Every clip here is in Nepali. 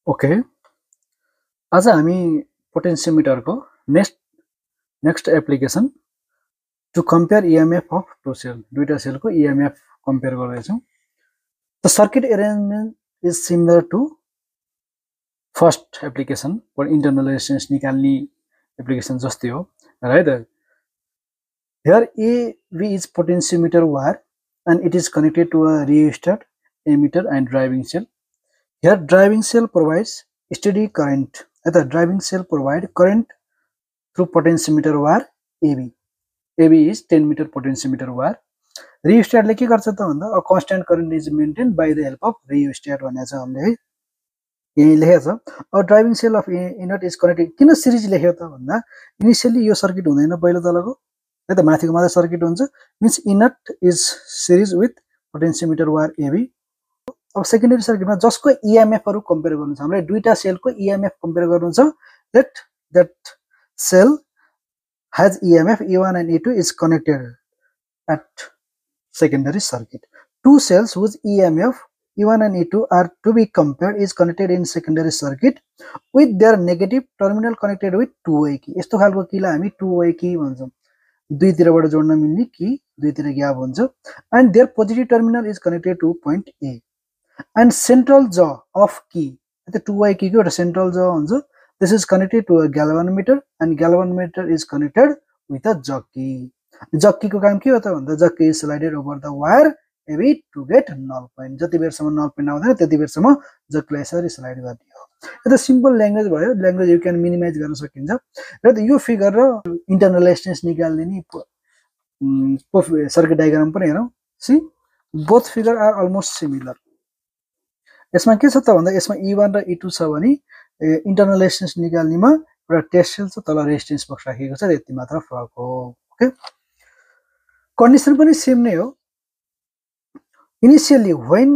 ओके आज हामी पोटेन्सियोमिटरको next application to compare EMF of two cell दुईटा सेलको इएमएफ कम्पेयर गर्दैछौँ। The circuit arrangement is similar to first application पर इन्टरनल रेजिस्टेन्स निकाल्ने एप्लिकेसन जस्तै हो right. Here AB is potentiometer wire and it is connected to a rheostat, ammeter and driving cell. Here driving cell provides steady current. The driving cell provide current through potentiometer wire AB. AB is 10 meter potentiometer wire. Rheostat ले के गर्छ त भन्दा a constant current is maintained by the help of rheostat भनेको छ हामीले है। यही लेखेको छ। A driving cell of inert is connected. किन सिरिज लेख्यो त भन्दा इनिशियली यो सर्किट हुँदैन पहिलो तलको है त माथिको मात्रै सर्किट हुन्छ means inert is series with potentiometer wire AB. अब सेकेन्डरी सर्किटमा जसको इएमएफ हरु कम्पेयर गर्नु छ हामीलाई दुईटा सेलको इएमएफ कम्पेयर गर्नु छ। let that cell has EMF E1 and E2 is connected at secondary circuit. Two cells whose EMF E1 and E2 are to be compared is connected in secondary circuit with their negative terminal connected with two-way key. यस्तो खालको कीलाई हामी two-way key भन्छौं। दुईतिरबाट जोड्न मिल्ने की दुईतिर ग्याप हुन्छ and their positive terminal is connected to point A and central jaw of key the two-way key को एउटा central jaw हुन्छ। This is connected to a galvanometer and galvanometer is connected with a jockey. Jockey को काम के हो त भन्दा jockey is slided over the wire AB to get null point. जति बेरसम्म null point आउँदैन त्यति बेरसम्म jockey यसरी स्लाइड गर्ने हो। यो त सिम्पल ल्याङ्ग्वेज भयो। ल्याङ्ग्वेज यु क्यान मिनिमाइज गर्न सकिन्छ र यो फिगर र इन्टरनल रेजिस्टेन्स निकाल्ने नि सर्किट डायग्राम पनि हेरौं। See both figure are almost similar. यसमा के छ त भन्दा यसमा E1 र E2 छ भने इन्टरनल रेजिस्टेन्स निकाल्नेमा एउटा टेस्ट सेल छ तल रेजिस्टेन्स बक्स राखेको छ यति मात्र फरक हो। ओके कन्डिसन पनि सेम नै हो। Initially when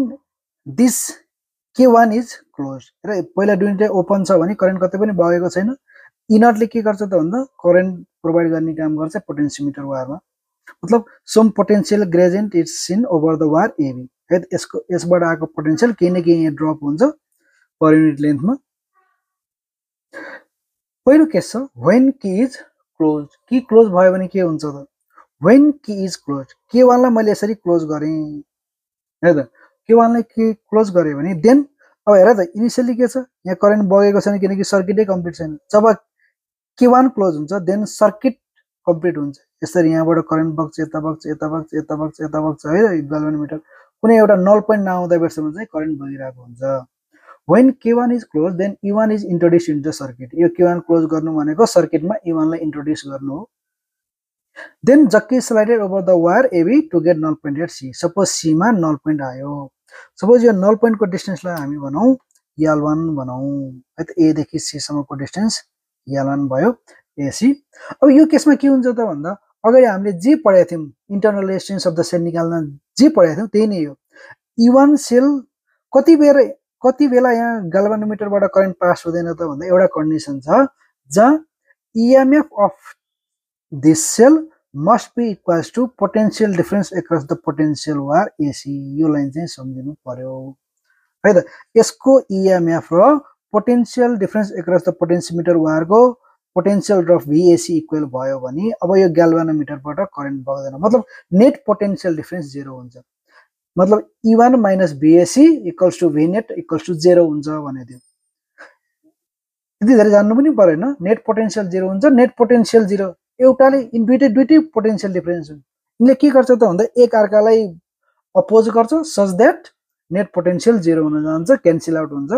this K1 is closed र पहिला दुईटा ओपन छ भने करेन्ट कतै पनि बगेको छैन। इनर्टले के गर्छ त भन्दा करेन्ट प्रोवाइड गर्ने काम गर्छ पोटेन्सियोमिटर वायरमा। मतलब some potential gradient is seen over the wire AB है यसको यसबाट आएको पोटेन्शियल केही न केही यहाँ ड्रप हुन्छ पर युनिट लेन्थमा। पहिलो केस छ when key is close. Key close भयो भने के हुन्छ त when key is close K1 लाई मैले यसरी क्लोज गरे है त K1 लाई के क्लोज गरे भने देन अब हेर त इनिशियली के छ यहाँ करेन्ट बगेको छैन किनकि सर्किटै कम्प्लिट छैन। जब K1 क्लोज हुन्छ देन सर्किट कम्प्लिट हुन्छ। यसरी यहाँबाट करेन्ट बग्छ यता बग्छ यता बग्छ यता बग्छ यता बग्छ है ग्याल्भनोमिटर कुनै एउटा नल पोइन्ट नआउँदा बेरसम्म चाहिँ करेन्ट बगिरहेको हुन्छ। When K1 is close then E1 is introduce into the circuit. यो K1 क्लोज गर्नु भनेको सर्किटमा E1 लाई इन्ट्रोड्युस गर्नु हो। Then jockey slided over the wire AB to get null point at C। Suppose C मा नल पोइन्ट आयो। सपोज यो नल पोइन्ट को डिस्टेन्सलाई हामी भनौं L1 भनौं है त A देखि C सम्मको डिस्टेन्स L1 भयो AC। अब यो केसमा के हुन्छ त भन्दा अगाडि हामीले जे पढाएको थियौं internal resistance of the cell निकाल्न जे पढाएको थियौं त्यही नै हो। E1 सेल कति बेला यहाँ ग्याल्भनोमिटरबाट करेन्ट पास हुँदैन त भन्दा एउटा कन्डिसन छ जहाँ EMF of this cell must be equals to potential difference across the potential wire AC। यो लाइन चाहिँ सम्झिनु पर्यो है त। यसको EMF र potential difference across the potentiometer wire को पोटेन्शियल ड्रप VAC इक्वल भयो भने अब यो ग्याल्भनोमिटरबाट करेन्ट बग्दैन। मतलब नेट पोटेन्शियल डिफरेन्स 0 हुन्छ। मतलब E1 minus VAC equals to VNet equals to 0 हुन्छ भने दियो। यति धेरै जान्नु पनि परेन। नेट पोटेन्शियल 0 हुन्छ। नेट पोटेन्शियल 0 एउटाले दुईटै पोटेन्शियल डिफरेन्स हुन्छ। यिनले के गर्छ त भन्दा एक अर्कालाई अपोज गर्छ सच दैट नेट पोटेन्शियल 0 हुन जान्छ क्यान्सल आउट हुन्छ।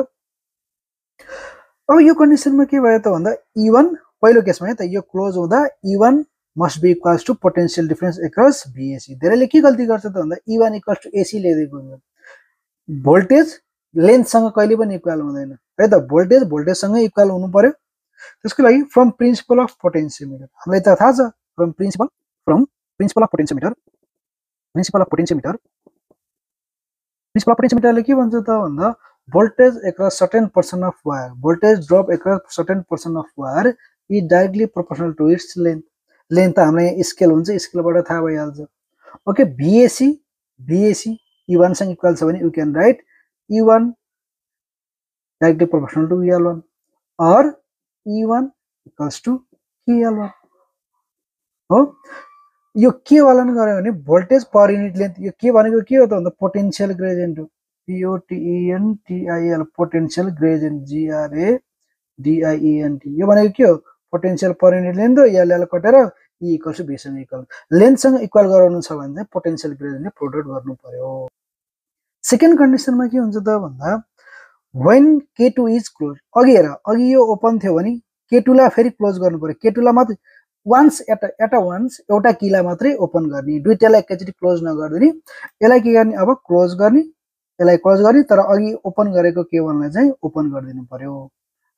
अब यो कन्डिसनमा के भयो त भन्दा E1 पहिलो केसमा है त यो क्लोज हुँदा E1 must be equals to potential difference across VAC। धेरैले के गल्ती गर्छ त भन्दा E1 equals to AC लेखेको हुन्छ। भोल्टेज लेन्थ सँग कहिले पनि इक्वल हुँदैन है त। भोल्टेज सँग इक्वल हुनु पर्यो। त्यसको लागि फ्रम प्रिन्सिपल अफ पोटेन्सियोमिटर हामीलाई त थाहा छ फ्रम प्रिन्सिपल अफ पोटेन्सियोमिटरले के भन्छ त भन्दा voltage across certain portion of wire, voltage drop across certain portion of wire is directly proportional to its length। Length त हामीलाई स्केल हुन्छ स्केलबाट थाहा भइहाल्छ। ओके VAC E1 सँग इक्वल छ भने you can write E1 directly proportional to EL1 or E1 equals to KL1 हो यो के वाला गरे भने भोल्टेज पर युनिट लेन्थ यो के भनेको के हो त भन्दा पोटेन्शियल ग्रेडियन्ट हो POTENTIAL पोटेन्शियल ग्रेडियन्ट GRADIENT यो भनेको के हो पोटेन्शियल पर युनिट लेन्थ हो एल कटेर E इक्वल्स टु B सँग इक्वल लेन्थसँग इक्वल गराउनु छ भने चाहिँ पोटेन्शियल ग्रेडियन्टले प्रोडक्ट गर्नु पर्यो सेकेन्ड कन्डिसनमा के हुन्छ त भन्दा when K2 is closed अघि हेर अघि यो ओपन थियो भने K2 लाई फेरि क्लोज गर्नु पर्यो K2 लाई मात्र once एट once एउटा कीलाई मात्रै ओपन गर्ने दुईटालाई एकैचोटी क्लोज नगर्दिने यसलाई के गर्ने अब क्लोज गर्ने यसलाई क्लोज गर्ने तर अघि ओपन गरेको K1 लाई चाहिँ ओपन गरिदिनु पर्यो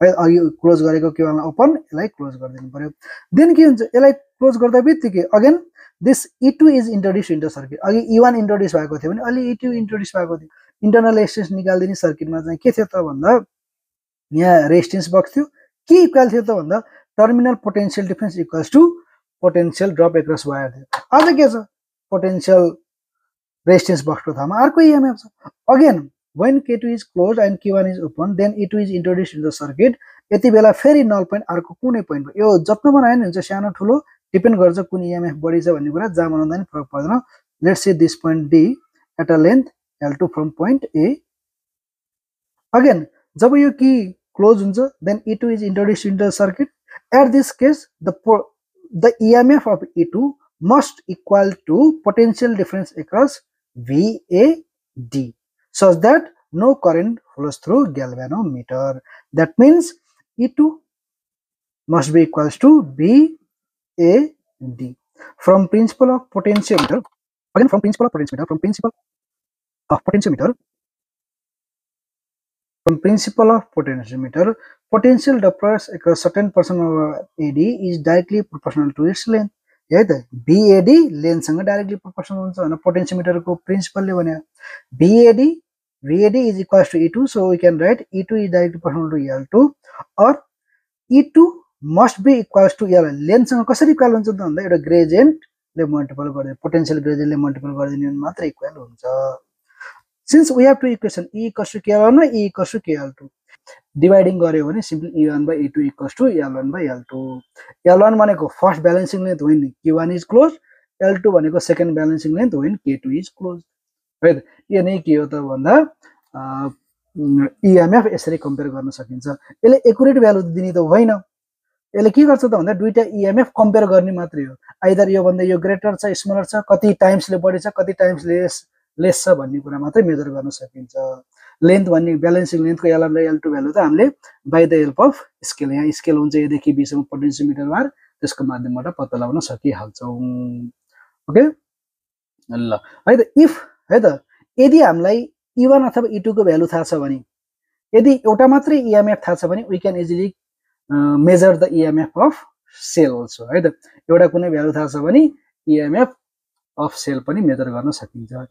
है अघि क्लोज गरेको K1 लाई ओपन यसलाई क्लोज गरिदिनु पर्यो देन के हुन्छ यसलाई क्लोज गर्दा बित्तिकै again this E2 is introduce into circuit अघि E1 इन्ट्रोड्युस भएको थियो भने अलि E2 इन्ट्रोड्युस भएको थियो इन्टरनल रेजिस्टेन्स निकाल्दिने सर्किटमा चाहिँ के थियो त भन्दा यहाँ रेजिस्टेन्स बक्स थियो के इक्वल थियो त भन्दा terminal potential difference equals to potential drop across wire थियो आज के छ पोटेन्शियल रेजिस्टेन्स बक्सको ठाउँमा अर्को EMF छ again when K2 is closed and K1 is open then E2 is introduced into the circuit यति बेला फेरि नल पोइन्ट अर्को कुनै पोइन्ट यो जत्न बनायो नि हुन्छ सानो ठुलो डिपेन्ड गर्छ कुन EMF बढी छ भन्ने कुरा जहाँ बनाउँदा नि फरक पर्दैन let's say this point D at a length L2 from point A again जब यो की क्लोज हुन्छ then E2 is introduced into the circuit at this case the EMF of E2 must equal to potential difference across VAD such that no current flows through galvanometer that means E2 must be equals to VAD from principle of potentiometer again from principle of potentiometer from principle of potentiometer potential difference across certain portion of AD is directly proportional to its length है त BAD लेन्थ सँग डाइरेक्टली प्रोपोर्शनल हुन्छ हैन पोटेन्शियोमिटर को प्रिन्सिपलले भने VAD is equals to E2 so we can write E2 is directly proportional to L2 or E2 must be equals to L length सँग कसरी इक्वल हुन्छ त भन्दा एउटा ग्रेडियन्ट ले मल्टिपल गर्दिने पोटेन्शियल ग्रेडियन्ट ले मल्टिपल गरिदिने भने मात्र इक्वल हुन्छ since we have two equation E equals to KL1 and E equals to KL2 dividing गर्यो भने simply E1 by E2 equals to L1 by L2 L1 भनेको first balancing length when Q1 is closed L2 भनेको second balancing length when K2 is closed है त यो नै के हो त भन्दा EMF यसरी कम्पेयर गर्न सकिन्छ यसले एक्युरेट भ्यालु दिने त होइन यसले के गर्छ त भन्दा दुईटा EMF कम्पेयर गर्ने मात्रै हो आइदर यो भन्दा यो ग्रेटर छ स्मलर छ कति टाइम्सले बढी छ कति टाइम्स लेस छ भन्ने कुरा मात्रै मेजर गर्न सकिन्छ लेन्थ भन्ने ब्यालेन्सिङ लेन्थको L1 र L2 भ्यालु त हामीले by the help of scale यहाँ स्केल हुन्छ A देखि B सम्म पोटेन्शियोमिटर बार त्यसको माध्यमबाट पत्ता लगाउन सकिहाल्छौं ओके ल है त इफ है त यदि हामीलाई E1 अथवा E2 को भ्यालु थाहा छ भने यदि एउटा मात्रै EMF थाहा छ भने we can easily measure the EMF of cell also है त एउटा कुनै भ्यालु थाहा छ भने EMF अफ सेल पनि मेजर गर्न सकिन्छ